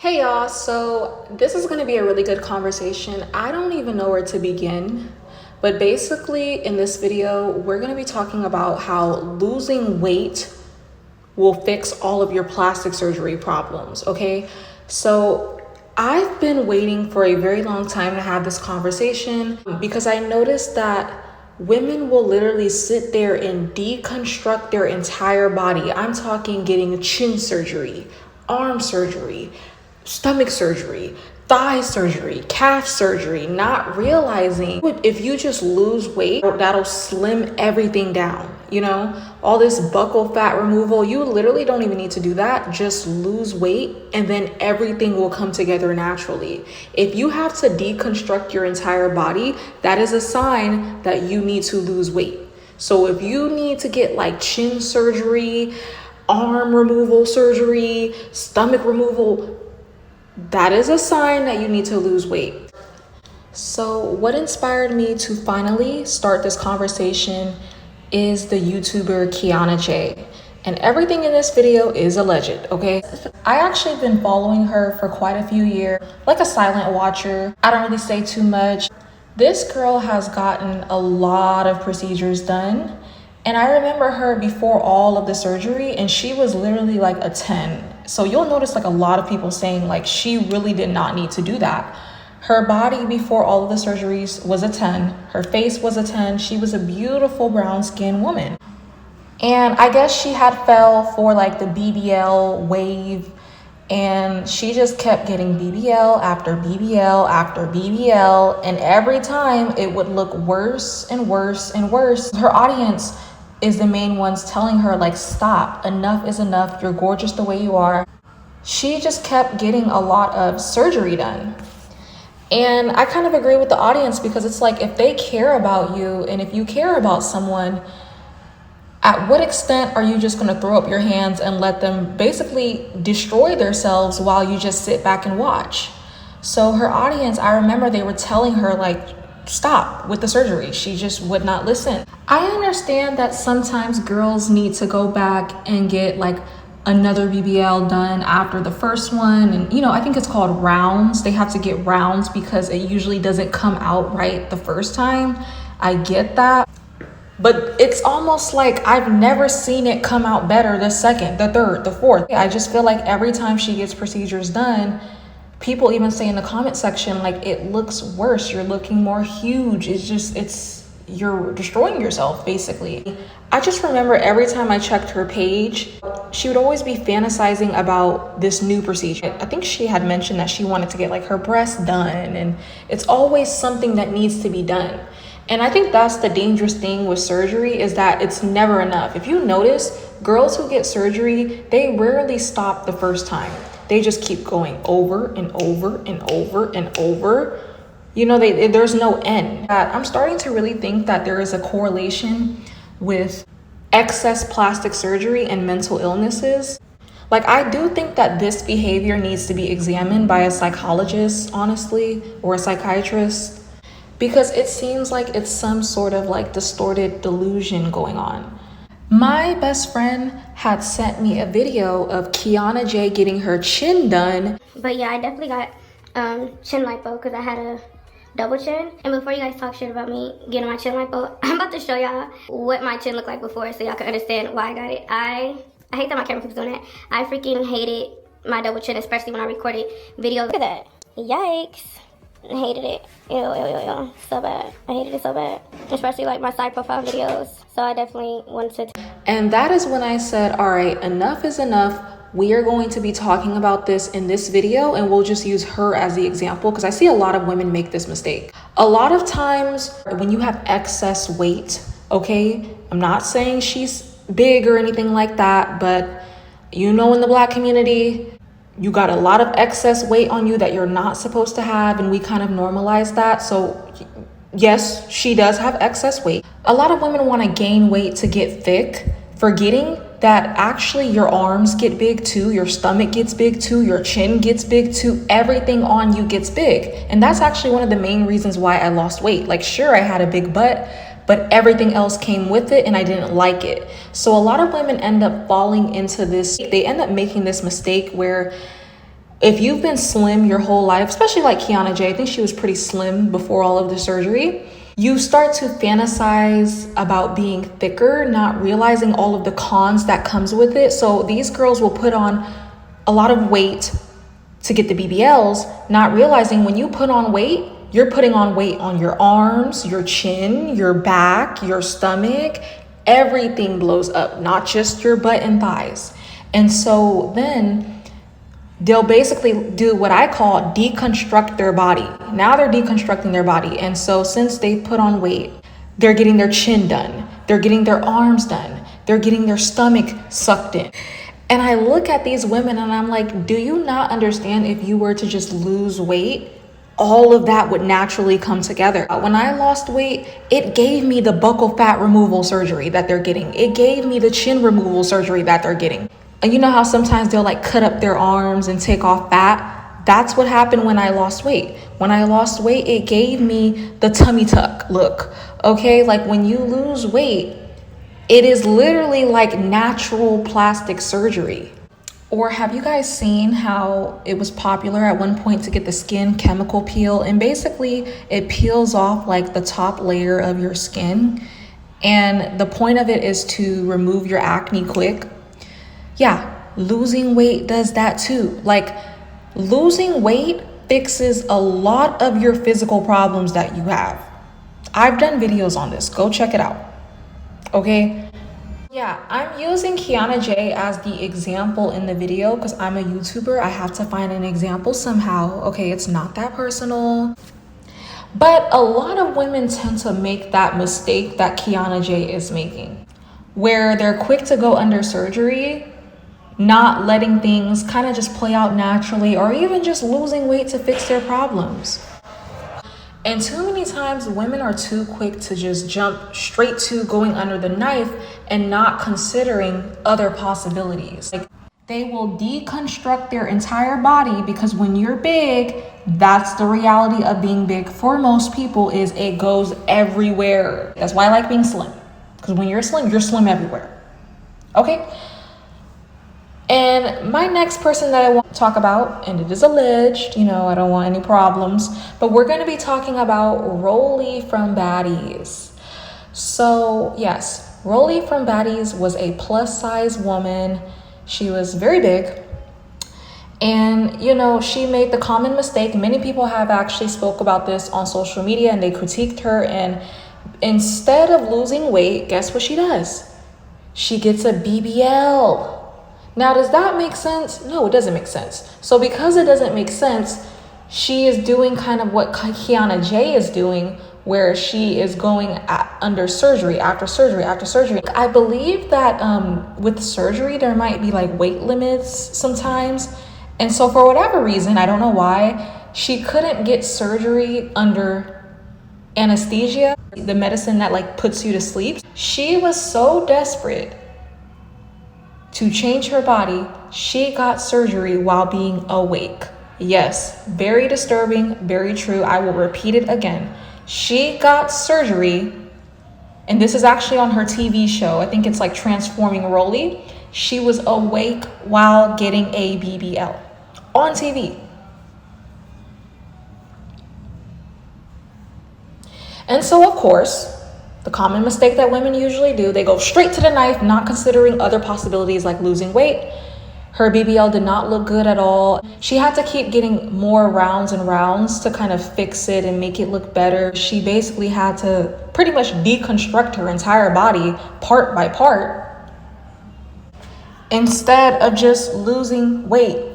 Hey y'all, so this is going to be a really good conversation. I don't even know where to begin, but basically in this video, we're going to be talking about how losing weight will fix all of your plastic surgery problems, okay? So I've been waiting for a very long time to have this conversation because I noticed that women will literally sit there and deconstruct their entire body. I'm talking getting chin surgery, arm surgery, stomach surgery, thigh surgery, calf surgery, not realizing if you just lose weight, that'll slim everything down. All this buccal fat removal, you literally don't even need to do that. Just lose weight and then everything will come together naturally. If you have to deconstruct your entire body, that is a sign that you need to lose weight. So if you need to get like chin surgery, arm removal surgery, stomach removal, that is a sign that you need to lose weight. So what inspired me to finally start this conversation is the YouTuber Kiana J. And everything in this video is alleged, okay? I actually been following her for quite a few years, like a silent watcher. I don't really say too much. This girl has gotten a lot of procedures done. And I remember her before all of the surgery, and she was literally like a 10. So you'll notice like a lot of people saying like she really did not need to do that. Her body before all of the surgeries was a 10. Her face was a 10. She was a beautiful brown skinned woman. And I guess she had fell for like the BBL wave, and she just kept getting BBL after BBL after BBL, and every time it would look worse and worse and worse. Her audience is the main ones telling her like, stop, enough is enough, you're gorgeous the way you are. She just kept getting a lot of surgery done. And I kind of agree with the audience, because it's like, if they care about you and if you care about someone, at what extent are you just going to throw up your hands and let them basically destroy themselves while you just sit back and watch? So her audience, I remember they were telling her like, stop with the surgery. She just would not listen. I understand that sometimes girls need to go back and get like another BBL done after the first one. And I think it's called rounds. They have to get rounds because it usually doesn't come out right the first time. I get that. But it's almost like I've never seen it come out better the second, the third, the fourth. I just feel like every time she gets procedures done, people even say in the comment section, like, it looks worse. You're looking more huge. You're destroying yourself, basically. I just remember every time I checked her page, she would always be fantasizing about this new procedure. I think she had mentioned that she wanted to get like her breasts done, and it's always something that needs to be done. And I think that's the dangerous thing with surgery, is that it's never enough. If you notice, girls who get surgery, they rarely stop the first time. They just keep going over and over and over and over. There's no end. I'm starting to really think that there is a correlation with excess plastic surgery and mental illnesses. Like, I do think that this behavior needs to be examined by a psychologist, honestly, or a psychiatrist, because it seems like it's some sort of like distorted delusion going on. My best friend had sent me a video of Kiana J getting her chin done. But yeah, I definitely got chin lipo because I had a double chin. And before you guys talk shit about me getting my chin lipo, I'm about to show y'all what my chin looked like before so y'all can understand why I got it. I hate that my camera keeps doing that. I freaking hated my double chin, especially when I recorded videos. Look at that. Yikes. I hated it. Ew. So bad. I hated it so bad. Especially like my side profile videos. So I definitely wanted to. And that is when I said, all right, enough is enough. We are going to be talking about this in this video, and we'll just use her as the example, because I see a lot of women make this mistake. A lot of times when you have excess weight, okay, I'm not saying she's big or anything like that, but in the Black community, you got a lot of excess weight on you that you're not supposed to have, and we kind of normalize that. So yes, she does have excess weight. A lot of women want to gain weight to get thick, forgetting that actually your arms get big too, your stomach gets big too, your chin gets big too, everything on you gets big. And that's actually one of the main reasons why I lost weight. Like, sure, I had a big butt, but everything else came with it and I didn't like it. So a lot of women end up falling into this, they end up making this mistake where If you've been slim your whole life, especially like Kiana J, I think she was pretty slim before all of the surgery, you start to fantasize about being thicker, not realizing all of the cons that comes with it. So these girls will put on a lot of weight to get the BBLs, not realizing when you put on weight, you're putting on weight on your arms, your chin, your back, your stomach. Everything blows up, not just your butt and thighs. And so then they'll basically do what I call deconstruct their body. Now they're deconstructing their body. And so since they put on weight, they're getting their chin done. They're getting their arms done. They're getting their stomach sucked in. And I look at these women and I'm like, do you not understand if you were to just lose weight, all of that would naturally come together? When I lost weight, it gave me the buccal fat removal surgery that they're getting. It gave me the chin removal surgery that they're getting. And you know how sometimes they'll like cut up their arms and take off fat? That's what happened when I lost weight. When I lost weight, it gave me the tummy tuck look. Okay, like when you lose weight, it is literally like natural plastic surgery. Or have you guys seen how it was popular at one point to get the skin chemical peel? And basically it peels off like the top layer of your skin. And the point of it is to remove your acne quick. Yeah, losing weight does that too. Like losing weight fixes a lot of your physical problems that you have. I've done videos on this. Go check it out. Okay. Yeah, I'm using Kiana J as the example in the video because I'm a YouTuber. I have to find an example somehow. Okay, it's not that personal. But a lot of women tend to make that mistake that Kiana J is making, where they're quick to go under surgery, not letting things kind of just play out naturally, or even just losing weight to fix their problems. And too many times women are too quick to just jump straight to going under the knife and not considering other possibilities. Like they will deconstruct their entire body because when you're big, that's the reality of being big for most people, is it goes everywhere. That's why I like being slim, because when you're slim everywhere. Okay. And my next person that I want to talk about, and it is alleged, you know, I don't want any problems, but we're going to be talking about Rolly from Baddies. So yes, Rolly from Baddies was a plus size woman. She was very big. And, you know, she made the common mistake. Many people have actually spoke about this on social media and they critiqued her. And instead of losing weight, guess what she does? She gets a BBL. Now, does that make sense? No, it doesn't make sense. So because it doesn't make sense, she is doing kind of what Kiana J is doing, where she is going under surgery, after surgery, after surgery. I believe that with surgery, there might be like weight limits sometimes. And so for whatever reason, I don't know why, she couldn't get surgery under anesthesia, the medicine that like puts you to sleep. She was so desperate to change her body, she got surgery while being awake. Yes, very disturbing, very true. I will repeat it again. She got surgery, and this is actually on her TV show. I think it's like Transforming Rolly. She was awake while getting a BBL on TV. And so, of course, the common mistake that women usually do, they go straight to the knife, not considering other possibilities like losing weight. Her BBL did not look good at all. She had to keep getting more rounds and rounds to kind of fix it and make it look better. She basically had to pretty much deconstruct her entire body part by part instead of just losing weight.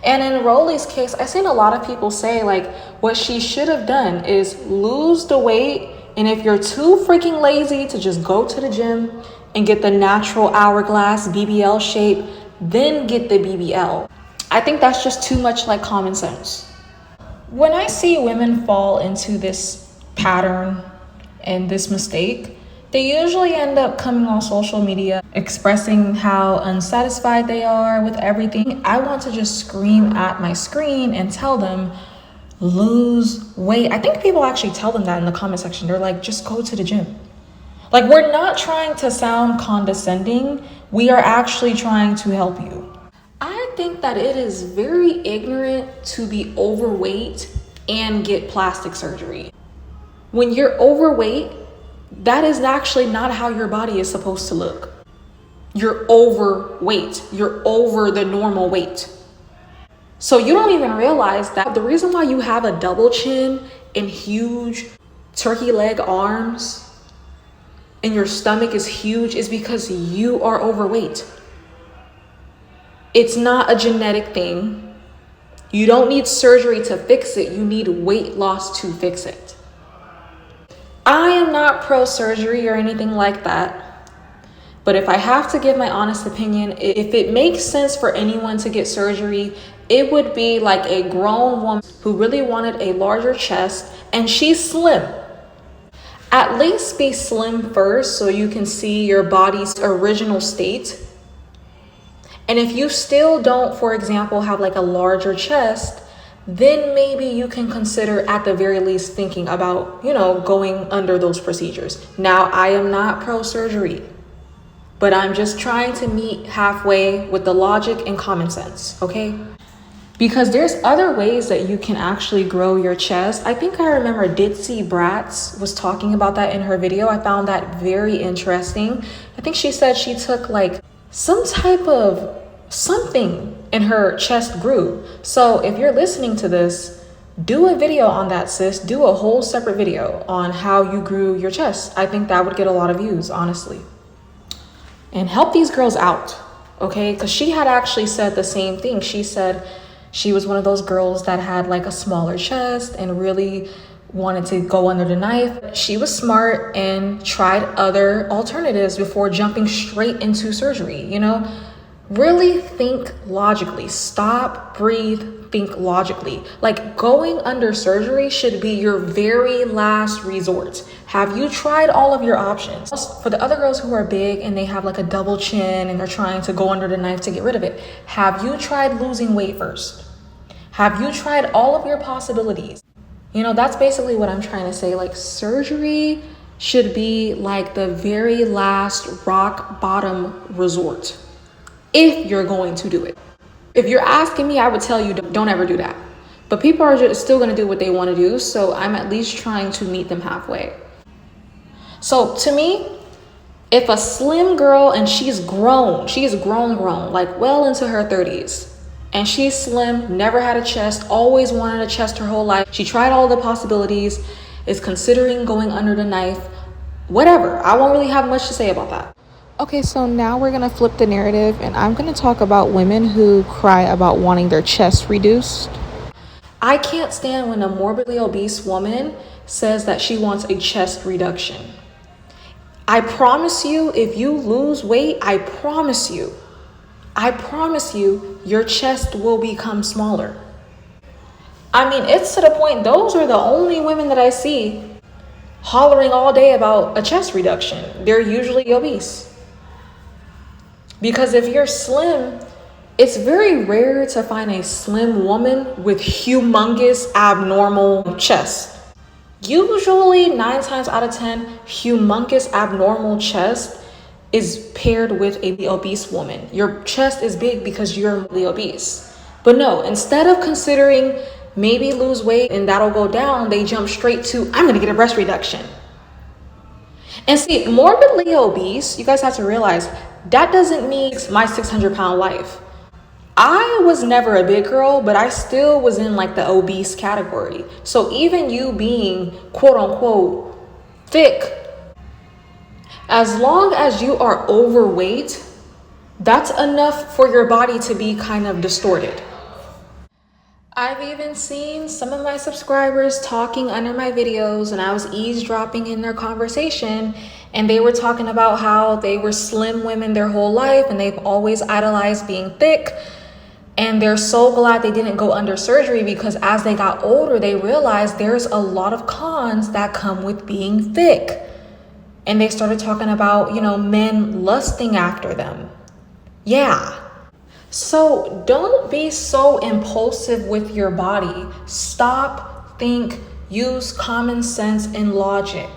And in Rolly's case, I've seen a lot of people say like what she should have done is lose the weight. And if you're too freaking lazy to just go to the gym and get the natural hourglass BBL shape, then get the BBL. I think that's just too much like common sense. When I see women fall into this pattern and this mistake, they usually end up coming on social media expressing how unsatisfied they are with everything. I want to just scream at my screen and tell them, lose weight. I think people actually tell them that in the comment section. They're like, just go to the gym. Like, we're not trying to sound condescending. We are actually trying to help you. think that it is very ignorant to be overweight and get plastic surgery. When you're overweight, that is actually not how your body is supposed to look. You're overweight. You're over the normal weight. So you don't even realize that the reason why you have a double chin and huge turkey leg arms and your stomach is huge is because you are overweight. It's not a genetic thing. You don't need surgery to fix it. You need weight loss to fix it. I am not pro-surgery or anything like that. But if I have to give my honest opinion, if it makes sense for anyone to get surgery, it would be like a grown woman who really wanted a larger chest and she's slim. At least be slim first so you can see your body's original state. And if you still don't, for example, have like a larger chest, then maybe you can consider at the very least thinking about, going under those procedures. Now, I am not pro-surgery, but I'm just trying to meet halfway with the logic and common sense, okay? Because there's other ways that you can actually grow your chest. I think I remember Ditzy Bratz was talking about that in her video. I found that very interesting. I think she said she took like some type of something and her chest grew. So if you're listening to this, do a video on that, sis. Do a whole separate video on how you grew your chest. I think that would get a lot of views, honestly. And help these girls out, okay? Because she had actually said the same thing. She said she was one of those girls that had like a smaller chest and really wanted to go under the knife. She was smart and tried other alternatives before jumping straight into surgery, Really think logically. Stop, breathe, think logically. Like going under surgery should be your very last resort. Have you tried all of your options? For the other girls who are big and they have like a double chin and they're trying to go under the knife to get rid of it, have you tried losing weight first? Have you tried all of your possibilities? That's basically what I'm trying to say. Like surgery should be like the very last rock bottom resort. If you're going to do it. If you're asking me, I would tell you don't ever do that. But people are just still going to do what they want to do. So I'm at least trying to meet them halfway. So to me, if a slim girl and she's grown, like well into her 30s, and she's slim, never had a chest, always wanted a chest her whole life. She tried all the possibilities, is considering going under the knife, whatever. I won't really have much to say about that. Okay, so now we're going to flip the narrative and I'm going to talk about women who cry about wanting their chest reduced. I can't stand when a morbidly obese woman says that she wants a chest reduction. I promise you, if you lose weight, I promise you, your chest will become smaller. I mean, it's to the point, those are the only women that I see hollering all day about a chest reduction. They're usually obese. Because if you're slim, it's very rare to find a slim woman with humongous abnormal chest. Usually 9 times out of 10, humongous abnormal chest is paired with a obese woman. Your chest is big because you're obese. But no, instead of considering maybe lose weight and that'll go down, they jump straight to, I'm gonna get a breast reduction. And see, morbidly obese, you guys have to realize, that doesn't mean my 600-pound life. I was never a big girl, but I still was in like the obese category. So even you being quote unquote thick, as long as you are overweight, that's enough for your body to be kind of distorted. I've even seen some of my subscribers talking under my videos and I was eavesdropping in their conversation and they were talking about how they were slim women their whole life and they've always idolized being thick. And they're so glad they didn't go under surgery because as they got older, they realized there's a lot of cons that come with being thick. And they started talking about, men lusting after them. Yeah. So don't be so impulsive with your body. Stop, think, use common sense and logic.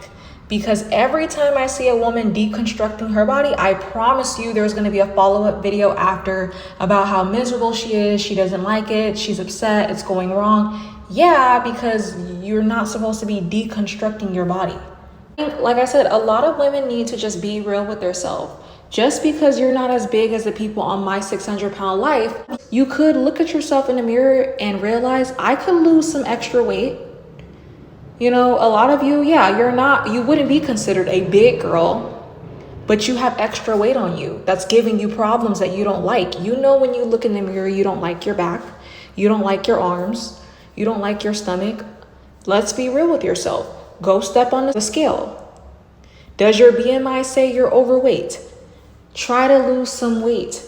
because every time I see a woman deconstructing her body, I promise you there's going to be a follow-up video after about how miserable she is, she doesn't like it, she's upset, it's going wrong. Yeah, because you're not supposed to be deconstructing your body. Like I said, a lot of women need to just be real with themselves. Just because you're not as big as the people on My 600-Pound Life, you could look at yourself in the mirror and realize, I could lose some extra weight. You know, a lot of you, yeah, you wouldn't be considered a big girl, but you have extra weight on you that's giving you problems that you don't like. You know, when you look in the mirror, you don't like your back, you don't like your arms, you don't like your stomach. Let's be real with yourself. Go step on the scale. Does your BMI say you're overweight? Try to lose some weight.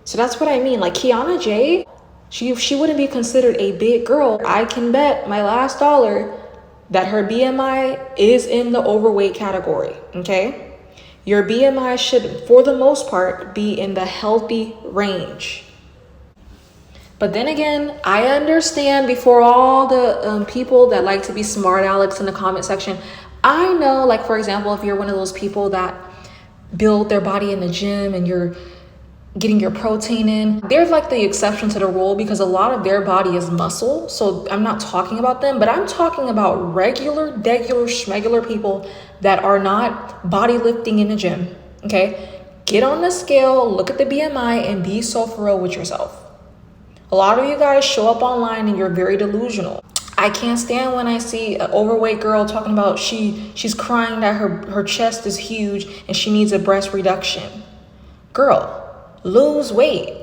So that's what I mean. Like Kiana J, she wouldn't be considered a big girl. I can bet my last dollar that her BMI is in the overweight category, okay? Your BMI should, for the most part, be in the healthy range. But then again, I understand, before all the people that like to be smart Alex in the comment section, I know, like, for example, if you're one of those people that build their body in the gym and you're getting your protein in, they're like the exception to the rule because a lot of their body is muscle. So I'm not talking about them, but I'm talking about regular, schmegular people that are not body lifting in the gym, okay? Get on the scale, look at the BMI, and be so for real with yourself. A lot of you guys show up online and you're very delusional. I can't stand when I see an overweight girl talking about she's crying that her chest is huge and she needs a breast reduction. Girl, lose weight.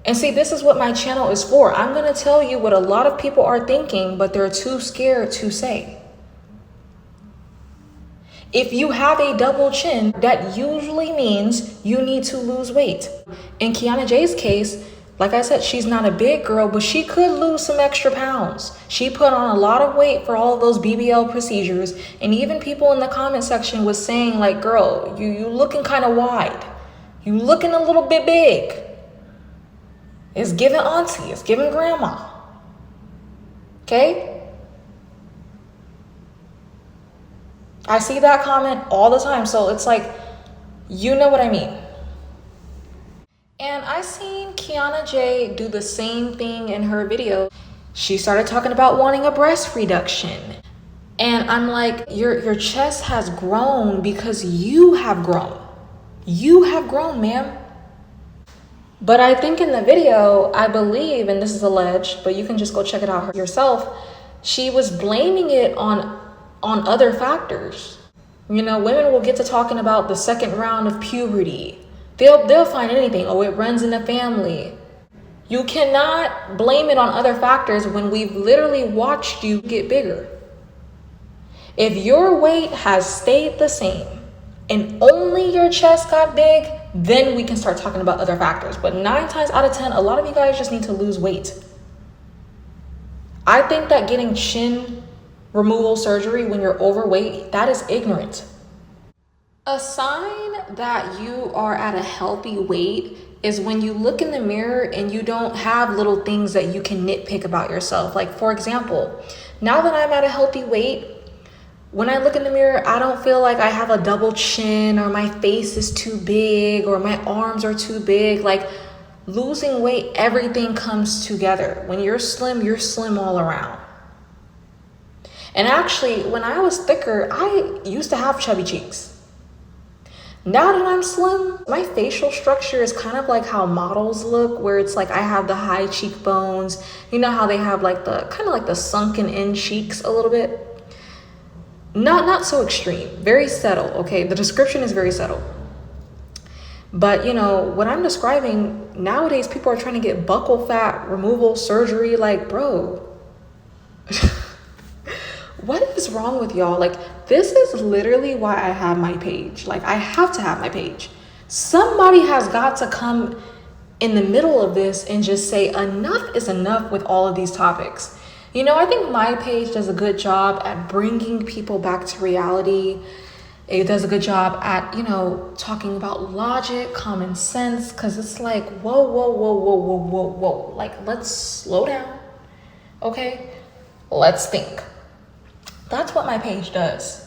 And see, this is what my channel is for. I'm going to tell you what a lot of people are thinking, but they're too scared to say. If you have a double chin, that usually means you need to lose weight. In Kiana J's case, like I said, she's not a big girl, but she could lose some extra pounds. She put on a lot of weight for all of those BBL procedures. And even people in the comment section was saying, like, girl, you looking kind of wide. You looking a little bit big. It's giving auntie, it's giving grandma. Okay? I see that comment all the time. So it's like, you know what I mean. And I seen Kiana J do the same thing in her video. She started talking about wanting a breast reduction. And I'm like, your chest has grown because you have grown. You have grown, ma'am. But I think in the video, I believe, and this is alleged, but you can just go check it out yourself, she was blaming it on other factors. You know, women will get to talking about the second round of puberty. They'll find anything. Oh, it runs in the family. You cannot blame it on other factors when we've literally watched you get bigger. If your weight has stayed the same and only your chest got big, then we can start talking about other factors. But 9 times out of 10, a lot of you guys just need to lose weight. I think that getting chin removal surgery when you're overweight, that is ignorant. A sign that you are at a healthy weight is when you look in the mirror and you don't have little things that you can nitpick about yourself. Like, for example, now that I'm at a healthy weight, when I look in the mirror, I don't feel like I have a double chin or my face is too big or my arms are too big. Like, losing weight, everything comes together. When you're slim all around. And actually, when I was thicker, I used to have chubby cheeks. Now that I'm slim, my facial structure is kind of like how models look, where it's like I have the high cheekbones. You know how they have like the kind of like the sunken in cheeks a little bit? Not so extreme, very subtle, okay? The description is very subtle. But you know, what I'm describing, nowadays people are trying to get buccal fat removal surgery. Like, bro, what is wrong with y'all? Like, this is literally why I have my page. Like, I have to have my page. Somebody has got to come in the middle of this and just say enough is enough with all of these topics. You know, I think my page does a good job at bringing people back to reality. It does a good job at, you know, talking about logic, common sense, because it's like, whoa. Like, let's slow down, okay? Let's think. That's what my page does.